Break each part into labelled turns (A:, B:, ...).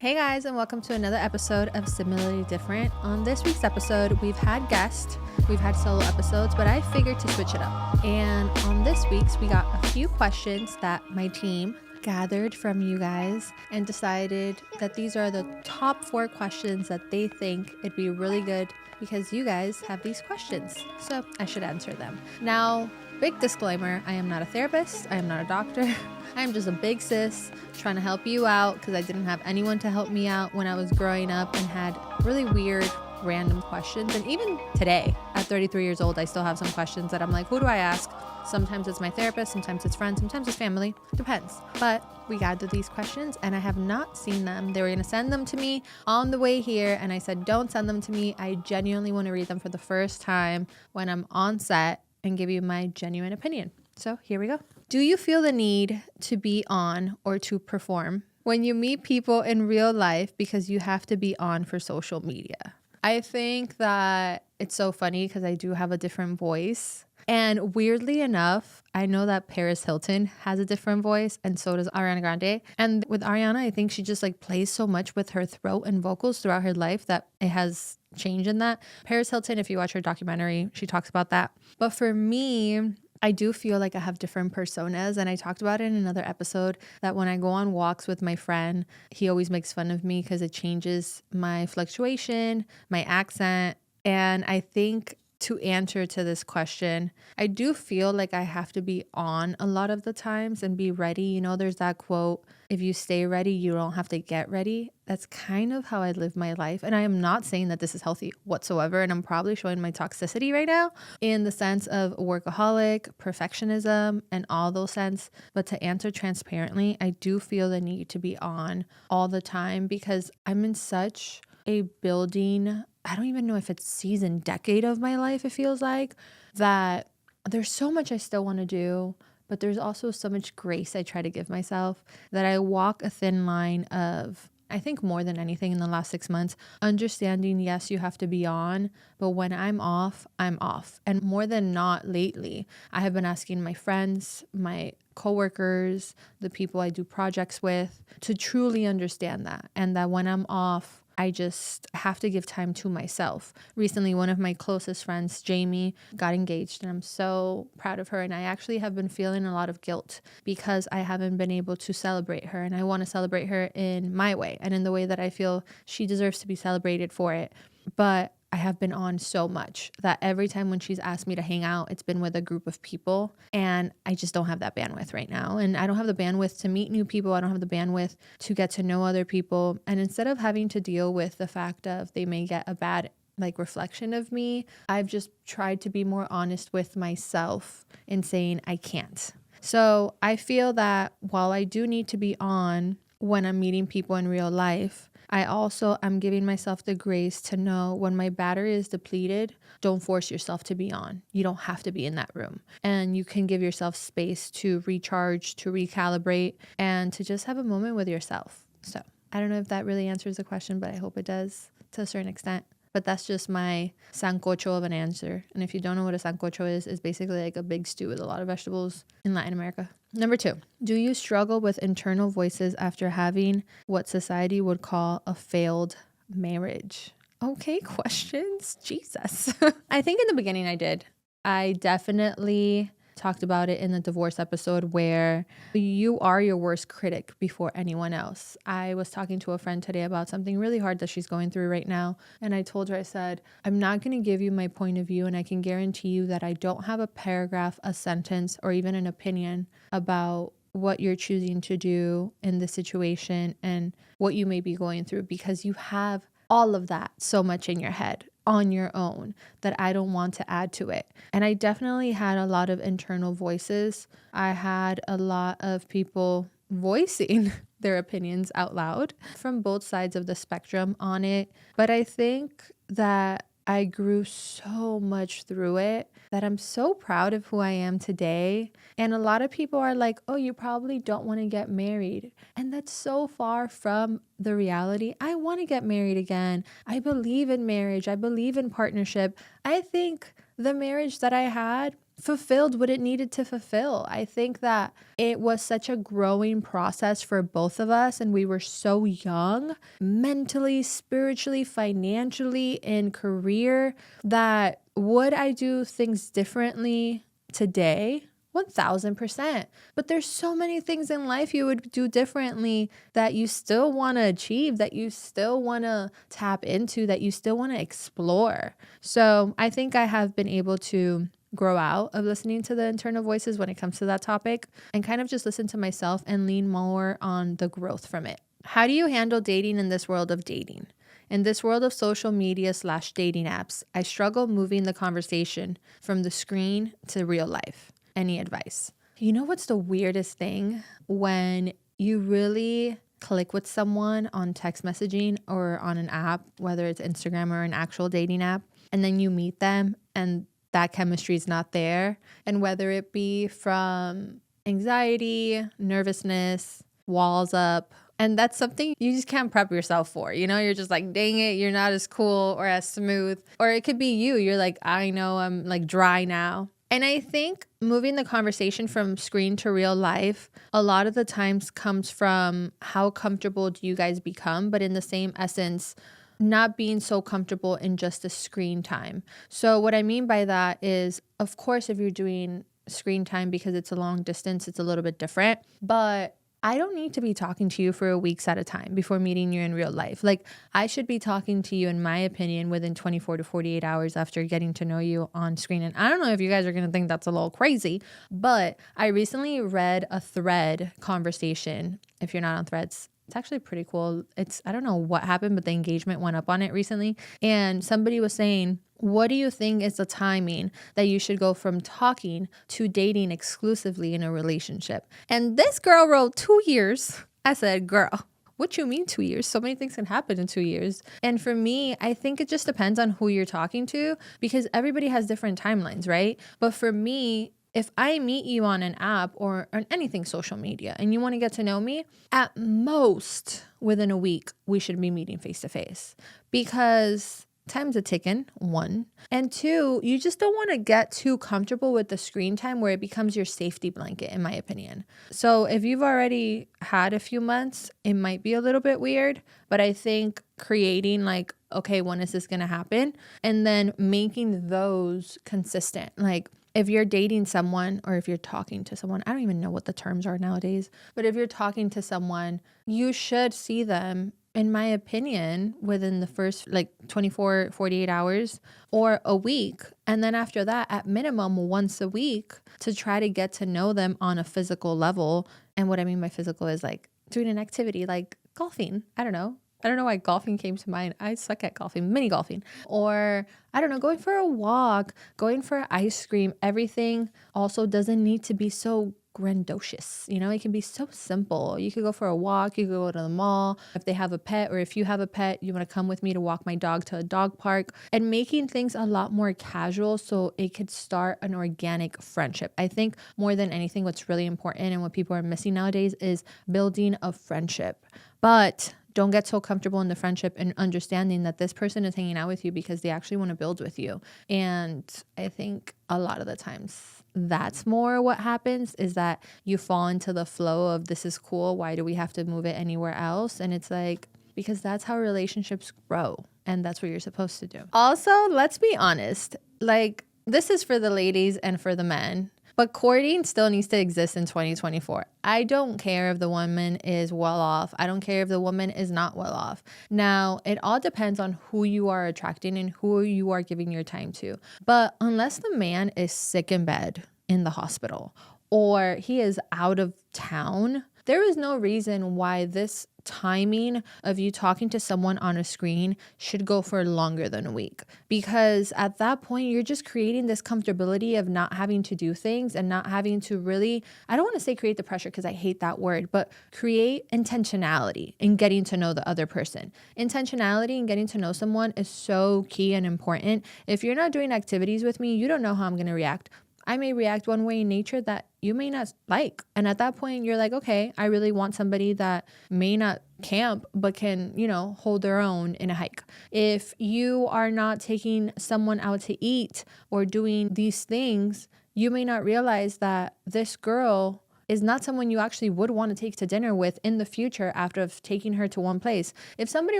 A: Hey guys, and welcome to another episode of Similarly Different. On this week's episode, we've had guests, we've had solo episodes, but I figured to switch it up. And on this week's, we got a few questions that my team gathered from you guys and decided that these are the top 4 questions that they think it'd be really good because you guys have these questions. So I should answer them. Now, big disclaimer, I am not a therapist, I am not a doctor. I am just a big sis trying to help you out because I didn't have anyone to help me out when I was growing up and had really weird, random questions. And even today, at 33 years old, I still have some questions that I'm like, who do I ask? Sometimes it's my therapist, sometimes it's friends, sometimes it's family. Depends. But we gathered these questions and I have not seen them. They were going to send them to me on the way here. And I said, don't send them to me. I genuinely want to read them for the first time when I'm on set and give you my genuine opinion. So here we go. Do you feel the need to be on or to perform when you meet people in real life because you have to be on for social media? I think that it's so funny because I do have a different voice. And weirdly enough, I know that Paris Hilton has a different voice and so does Ariana Grande. And with Ariana, I think she just plays so much with her throat and vocals throughout her life that it has changed in that. Paris Hilton, if you watch her documentary, she talks about that. But for me, I do feel like I have different personas, and I talked about it in another episode that when I go on walks with my friend, he always makes fun of me because it changes my fluctuation, my accent, and I think to answer to this question, I do feel like I have to be on a lot of the times and be ready. You know, there's that quote, if you stay ready, you don't have to get ready. That's kind of how I live my life. And I am not saying that this is healthy whatsoever. And I'm probably showing my toxicity right now in the sense of workaholic, perfectionism, and all those sense. But to answer transparently, I do feel the need to be on all the time because I'm in such a building, I don't even know if it's season, decade of my life, it feels like, that there's so much I still want to do, but there's also so much grace I try to give myself that I walk a thin line of, I think more than anything in the last 6 months, understanding, yes, you have to be on, but when I'm off, I'm off. And more than not lately, I have been asking my friends, my coworkers, the people I do projects with, to truly understand that. And that when I'm off, I just have to give time to myself. Recently, one of my closest friends, Jamie, got engaged and I'm so proud of her. And I actually have been feeling a lot of guilt because I haven't been able to celebrate her. And I want to celebrate her in my way and in the way that I feel she deserves to be celebrated for it. But I have been on so much that every time when she's asked me to hang out, it's been with a group of people and I just don't have that bandwidth right now. And I don't have the bandwidth to meet new people. I don't have the bandwidth to get to know other people. And instead of having to deal with the fact of they may get a bad reflection of me, I've just tried to be more honest with myself in saying I can't. So I feel that while I do need to be on when I'm meeting people in real life, I also am giving myself the grace to know when my battery is depleted, don't force yourself to be on. You don't have to be in that room. And you can give yourself space to recharge, to recalibrate, and to just have a moment with yourself. So I don't know if that really answers the question, but I hope it does to a certain extent. But that's just my sancocho of an answer. And if you don't know what a sancocho is, it's basically like a big stew with a lot of vegetables in Latin America. Number 2, do you struggle with internal voices after having what society would call a failed marriage? Okay, questions. Jesus. I think in the beginning I did. I definitely talked about it in the divorce episode where you are your worst critic before anyone else. I was talking to a friend today about something really hard that she's going through right now. And I told her, I said, I'm not going to give you my point of view. And I can guarantee you that I don't have a paragraph, a sentence, or even an opinion about what you're choosing to do in this situation and what you may be going through because you have all of that so much in your head on your own that I don't want to add to it. And I definitely had a lot of internal voices. I had a lot of people voicing their opinions out loud from both sides of the spectrum on it. But I think that I grew so much through it that I'm so proud of who I am today. And a lot of people are like, oh, you probably don't want to get married. And that's so far from the reality. I want to get married again. I believe in marriage. I believe in partnership. I think the marriage that I had fulfilled what it needed to fulfill. I think that it was such a growing process for both of us, and we were so young, mentally, spiritually, financially, in career, that would I do things differently today? 1000%. But there's so many things in life you would do differently that you still want to achieve, that you still want to tap into, that you still want to explore. So I think I have been able to grow out of listening to the internal voices when it comes to that topic, and kind of just listen to myself and lean more on the growth from it. How do you handle dating in this world of dating? In this world of social media / dating apps, I struggle moving the conversation from the screen to real life. Any advice? You know what's the weirdest thing? When you really click with someone on text messaging or on an app, whether it's Instagram or an actual dating app, and then you meet them and that chemistry is not there. And whether it be from anxiety, nervousness, walls up, and that's something you just can't prep yourself for. You know, you're just like, dang it, you're not as cool or as smooth. Or it could be you. You're like, I know I'm like dry now. And I think moving the conversation from screen to real life a lot of the times comes from how comfortable do you guys become, but in the same essence, not being so comfortable in just the screen time. So what I mean by that is, of course, if you're doing screen time because it's a long distance, it's a little bit different, but I don't need to be talking to you for weeks at a time before meeting you in real life. Like, I should be talking to you, in my opinion, within 24 to 48 hours after getting to know you on screen. And I don't know if you guys are going to think that's a little crazy, but I recently read a Thread conversation. If you're not on Threads, it's actually pretty cool. I don't know what happened, but the engagement went up on it recently. And somebody was saying, what do you think is the timing that you should go from talking to dating exclusively in a relationship? And this girl wrote 2 years. I said, girl, what you mean 2 years? So many things can happen in 2 years. And for me, I think it just depends on who you're talking to, because everybody has different timelines, right? But for me, if I meet you on an app or on anything social media and you want to get to know me, at most within a week, we should be meeting face to face, because time's a ticking, 1. And 2, you just don't want to get too comfortable with the screen time where it becomes your safety blanket, in my opinion. So if you've already had a few months, it might be a little bit weird, but I think creating like, okay, when is this going to happen? And then making those consistent. Like, if you're dating someone or if you're talking to someone, I don't even know what the terms are nowadays, but if you're talking to someone, you should see them, in my opinion, within the first like 24, 48 hours or a week. And then after that, at minimum once a week, to try to get to know them on a physical level. And what I mean by physical is like doing an activity like golfing. I don't know why golfing came to mind. I suck at golfing, mini golfing. Or, I don't know, going for a walk, going for ice cream. Everything also doesn't need to be so grandiose. You know, it can be so simple. You could go for a walk, you could go to the mall. If they have a pet, or if you have a pet, you want to come with me to walk my dog to a dog park, and making things a lot more casual so it could start an organic friendship. I think more than anything, what's really important and what people are missing nowadays is building a friendship. But don't get so comfortable in the friendship and understanding that this person is hanging out with you because they actually want to build with you. And I think a lot of the times that's more what happens, is that you fall into the flow of, this is cool, why do we have to move it anywhere else? And it's like, because that's how relationships grow, and that's what you're supposed to do. Also, let's be honest, like, this is for the ladies and for the men, but courting still needs to exist in 2024. I don't care if the woman is well off. I don't care if the woman is not well off. Now, it all depends on who you are attracting and who you are giving your time to. But unless the man is sick in bed in the hospital or he is out of town, there is no reason why this timing of you talking to someone on a screen should go for longer than a week. Because at that point, you're just creating this comfortability of not having to do things and not having to really, I don't want to say create the pressure because I hate that word, but create intentionality in getting to know the other person. Intentionality in getting to know someone is so key and important. If you're not doing activities with me, you don't know how I'm going to react. I may react one way in nature that you may not like. And at that point, you're like, okay, I really want somebody that may not camp, but can, hold their own in a hike. If you are not taking someone out to eat or doing these things, you may not realize that this girl is not someone you actually would want to take to dinner with in the future after taking her to one place. If somebody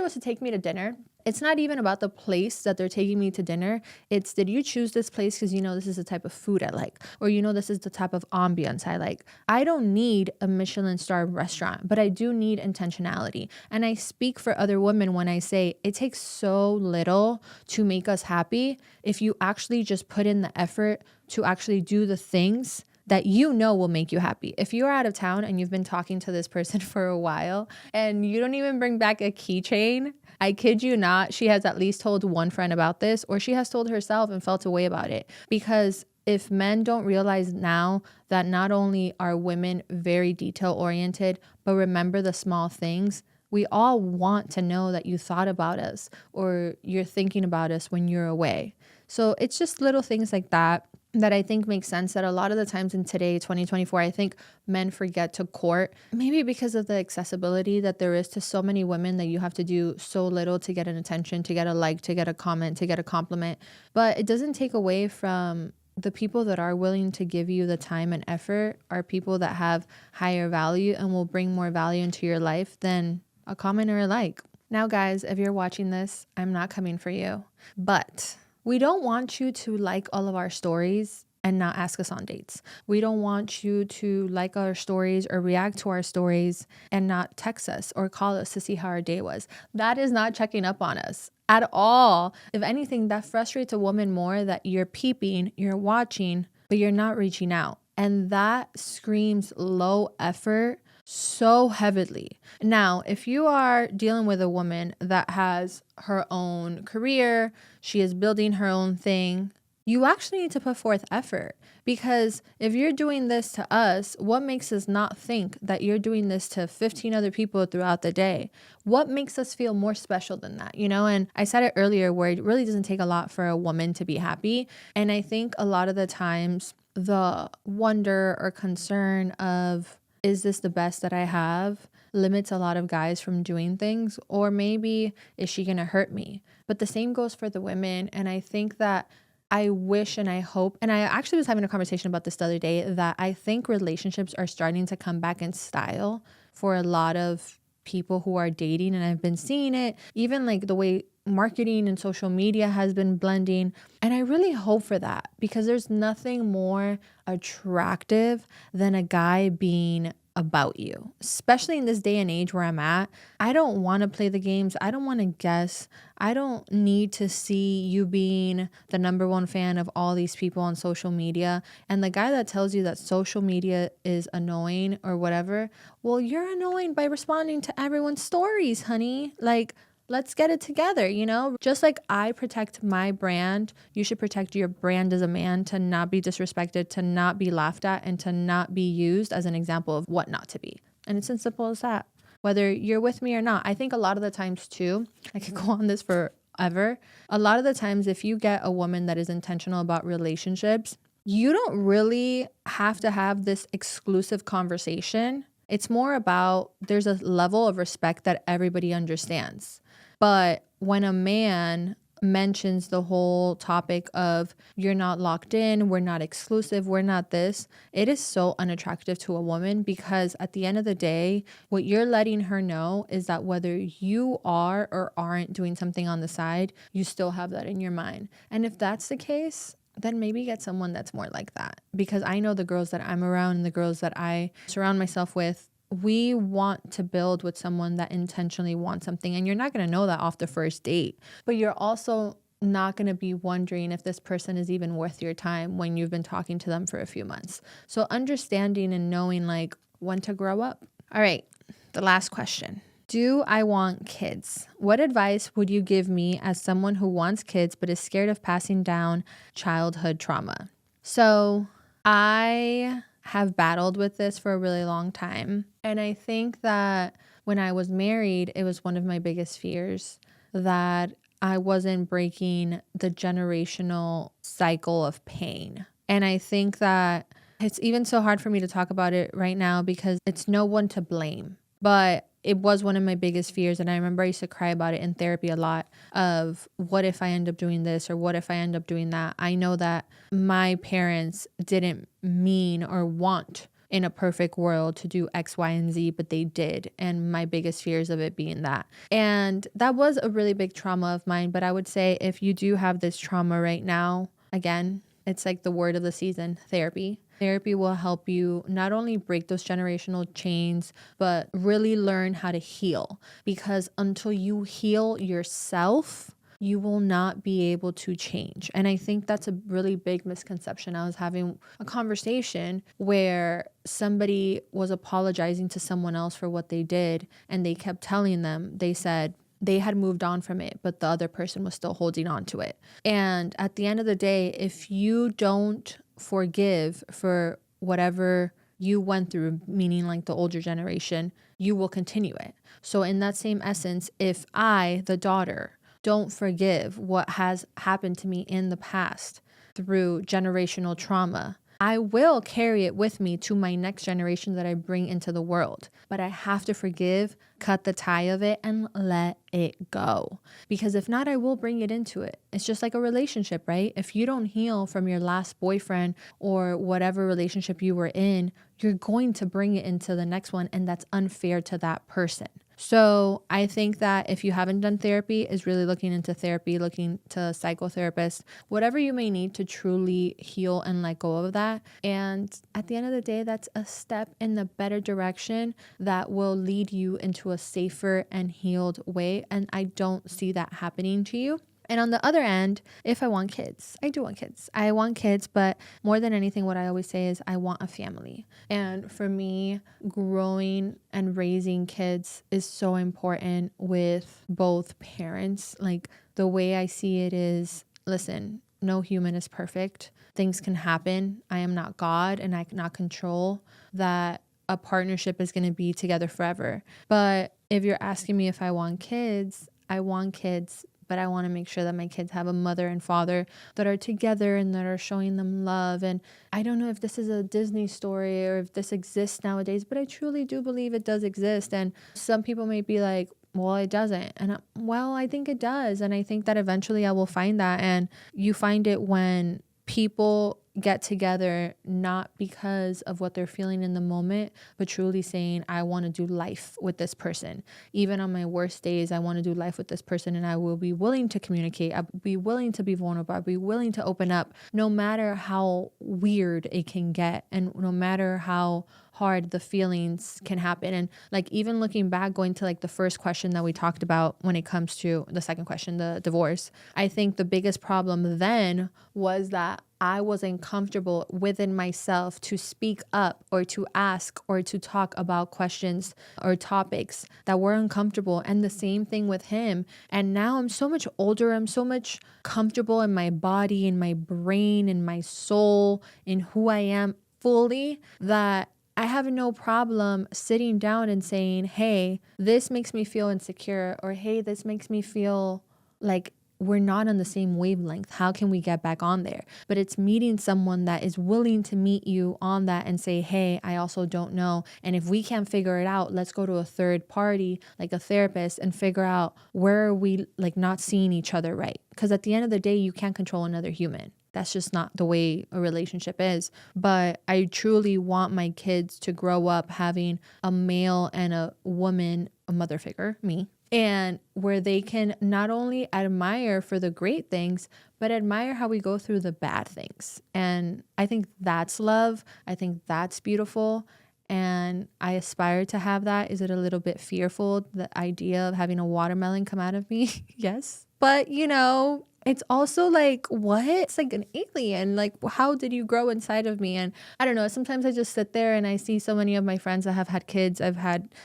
A: was to take me to dinner, it's not even about the place that they're taking me to dinner. It's, did you choose this place because you know this is the type of food I like, or you know this is the type of ambience I like. I don't need a Michelin star restaurant, but I do need intentionality. And I speak for other women when I say it takes so little to make us happy if you actually just put in the effort to actually do the things that you know will make you happy. If you're out of town and you've been talking to this person for a while and you don't even bring back a keychain, I kid you not, she has at least told one friend about this, or she has told herself and felt a way about it. Because if men don't realize now that not only are women very detail oriented, but remember the small things, we all want to know that you thought about us or you're thinking about us when you're away. So it's just little things like that I think makes sense, that a lot of the times in today, 2024, I think men forget to court, maybe because of the accessibility that there is to so many women, that you have to do so little to get an attention, to get a like, to get a comment, to get a compliment. But it doesn't take away from the people that are willing to give you the time and effort are people that have higher value and will bring more value into your life than a comment or a like. Now, guys, if you're watching this, I'm not coming for you, but we don't want you to like all of our stories and not ask us on dates. We don't want you to like our stories or react to our stories and not text us or call us to see how our day was. That is not checking up on us at all. If anything, that frustrates a woman more, that you're peeping, you're watching, but you're not reaching out. And that screams low effort so heavily. Now, if you are dealing with a woman that has her own career, she is building her own thing, you actually need to put forth effort. Because if you're doing this to us, what makes us not think that you're doing this to 15 other people throughout the day? What makes us feel more special than that, you know? And I said it earlier, where it really doesn't take a lot for a woman to be happy. And I think a lot of the times the wonder or concern of, is this the best that I have, limits a lot of guys from doing things. Or maybe, is she going to hurt me? But the same goes for the women. And I think that I wish and I hope, and I actually was having a conversation about this the other day, that I think relationships are starting to come back in style for a lot of people who are dating. And I've been seeing it, even like the way marketing and social media has been blending. And I really hope for that, because there's nothing more attractive than a guy being about you, especially in this day and age where I'm at. I don't want to play the games. I don't want to guess. I don't need to see you being the number one fan of all these people on social media. And the guy that tells you that social media is annoying or whatever, well, you're annoying by responding to everyone's stories, honey. Like, let's get it together, you know? Just like I protect my brand, you should protect your brand as a man, to not be disrespected, to not be laughed at, and to not be used as an example of what not to be. And it's as simple as that. Whether you're with me or not. I think a lot of the times too, I could go on this forever. A lot of the times, if you get a woman that is intentional about relationships, you don't really have to have this exclusive conversation. It's more about, there's a level of respect that everybody understands. But when a man mentions the whole topic of, you're not locked in, we're not exclusive, we're not this, it is so unattractive to a woman, because at the end of the day, what you're letting her know is that whether you are or aren't doing something on the side, you still have that in your mind. And if that's the case, then maybe get someone that's more like that. Because I know the girls that I'm around and the girls that I surround myself with, we want to build with someone that intentionally wants something. And you're not going to know that off the first date, but you're also not going to be wondering if this person is even worth your time when you've been talking to them for a few months. So understanding and knowing like when to grow up. All right, the last question. Do I want kids? What advice would you give me as someone who wants kids but is scared of passing down childhood trauma? So I have battled with this for a really long time. And I think that when I was married, it was one of my biggest fears that I wasn't breaking the generational cycle of pain. And I think that it's even so hard for me to talk about it right now because it's no one to blame. But it was one of my biggest fears. And I remember I used to cry about it in therapy a lot of what if I end up doing this or what if I end up doing that? I know that my parents didn't mean or want in a perfect world to do X, Y, and Z, but they did. And my biggest fears of it being that. And that was a really big trauma of mine. But I would say if you do have this trauma right now, again, it's like the word of the season, therapy. Therapy will help you not only break those generational chains, but really learn how to heal. Because until you heal yourself, you will not be able to change. And I think that's a really big misconception. I was having a conversation where somebody was apologizing to someone else for what they did, and they kept telling them, they said, they had moved on from it, but the other person was still holding on to it. And at the end of the day, if you don't forgive for whatever you went through, meaning like the older generation, you will continue it. So in that same essence, if I, the daughter, don't forgive what has happened to me in the past through generational trauma, I will carry it with me to my next generation that I bring into the world. But I have to forgive, cut the tie of it, and let it go. Because if not, I will bring it into it. It's just like a relationship, right? If you don't heal from your last boyfriend or whatever relationship you were in, you're going to bring it into the next one, and that's unfair to that person. So I think that if you haven't done therapy, is really looking into therapy, looking to a psychotherapist, whatever you may need to truly heal and let go of that. And at the end of the day, that's a step in the better direction that will lead you into a safer and healed way. And I don't see that happening to you. And on the other end, if I want kids, I do want kids. I want kids, but more than anything, what I always say is I want a family. And for me, growing and raising kids is so important with both parents. Like the way I see it is, listen, no human is perfect. Things can happen. I am not God, and I cannot control that a partnership is going to be together forever. But if you're asking me if I want kids, I want kids, but I want to make sure that my kids have a mother and father that are together and that are showing them love. And I don't know if this is a Disney story or if this exists nowadays, but I truly do believe it does exist. And some people may be like, well, it doesn't. And I think it does. And I think that eventually I will find that. And you find it when people get together, not because of what they're feeling in the moment, but truly saying, I want to do life with this person. Even on my worst days, I want to do life with this person, and I will be willing to communicate. I'll be willing to be vulnerable. I'll be willing to open up, no matter how weird it can get, and no matter how hard the feelings can happen. And like, even looking back, going to like the first question that we talked about when it comes to the second question, the divorce, I think the biggest problem then was that I wasn't comfortable within myself to speak up or to ask or to talk about questions or topics that were uncomfortable. And the same thing with him. And now I'm so much older. I'm so much comfortable in my body, in my brain, in my soul, in who I am fully, that I have no problem sitting down and saying, hey, this makes me feel insecure, or hey, this makes me feel like we're not on the same wavelength. How can we get back on there? But it's meeting someone that is willing to meet you on that and say, hey, I also don't know. And if we can't figure it out, let's go to a third party, like a therapist, and figure out where are we like not seeing each other right. Because at the end of the day, you can't control another human. That's just not the way a relationship is. But I truly want my kids to grow up having a male and a woman, a mother figure, me, and where they can not only admire for the great things, but admire how we go through the bad things. And I think that's love. I think that's beautiful. And I aspire to have that. Is it a little bit fearful, the idea of having a watermelon come out of me? Yes. But, you know, it's also like, what? It's like an alien. Like, how did you grow inside of me? And I don't know. Sometimes I just sit there and I see so many of my friends that have had kids. I've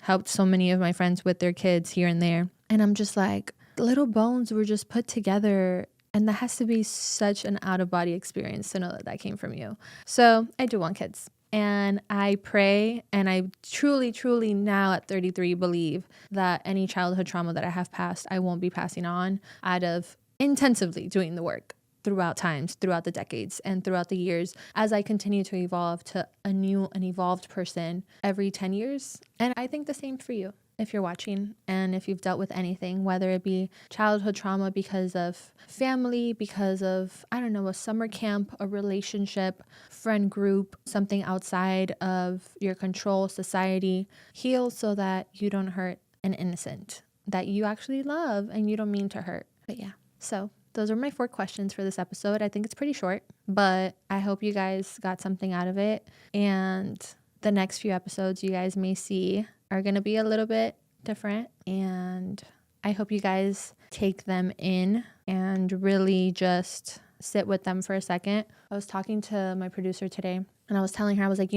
A: helped so many of my friends with their kids here and there. And I'm just like, little bones were just put together. And that has to be such an out-of-body experience to know that that came from you. So I do want kids. And I pray, and I truly, truly now at 33 believe that any childhood trauma that I have passed, I won't be passing on out of intensively doing the work throughout times, throughout the decades, and throughout the years as I continue to evolve to a new and evolved person every 10 years. And I think the same for you. if you're watching and if you've dealt with anything, whether it be childhood trauma because of family, because of, I don't know, a summer camp, a relationship, friend group, something outside of your control, society. Heal so that you don't hurt an innocent that you actually love and you don't mean to hurt. But yeah, so those are my 4 questions for this episode. I think it's pretty short, but I hope you guys got something out of it. And the next few episodes you guys may see are going to be a little bit different. And I hope you guys take them in and really just sit with them for a second. I was talking to my producer today and I was telling her, I was like,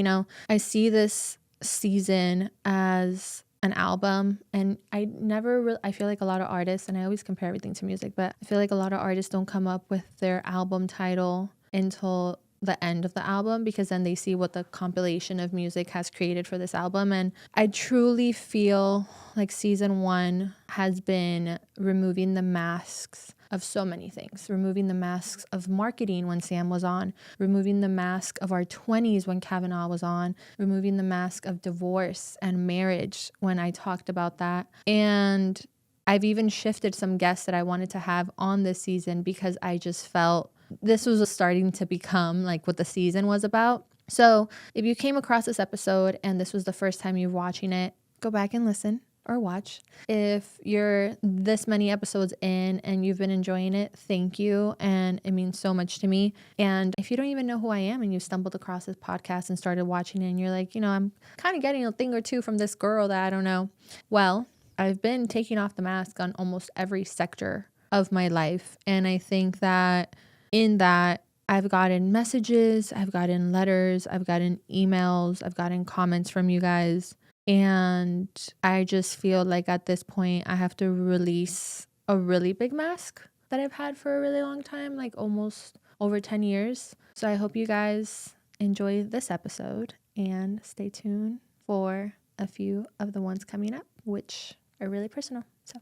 A: I see this season as an album, and I feel like a lot of artists, and I always compare everything to music, but I feel like a lot of artists don't come up with their album title until the end of the album, because then they see what the compilation of music has created for this album. And I truly feel like season 1 has been removing the masks of so many things, removing the masks of marketing when Sam was on, removing the mask of our 20s when Kavanaugh was on, removing the mask of divorce and marriage when I talked about that. And I've even shifted some guests that I wanted to have on this season because I just felt this was starting to become like what the season was about. So if you came across this episode and this was the first time you're watching it, go back and listen or watch. If you're this many episodes in and you've been enjoying it, thank you. And it means so much to me. And if you don't even know who I am and you stumbled across this podcast and started watching it and you're like, I'm kind of getting a thing or two from this girl that I don't know. Well, I've been taking off the mask on almost every sector of my life. And I think that in that, I've gotten messages, I've gotten letters, I've gotten emails, I've gotten comments from you guys. And I just feel like at this point, I have to release a really big mask that I've had for a really long time, like almost over 10 years. So I hope you guys enjoy this episode and stay tuned for a few of the ones coming up, which are really personal. So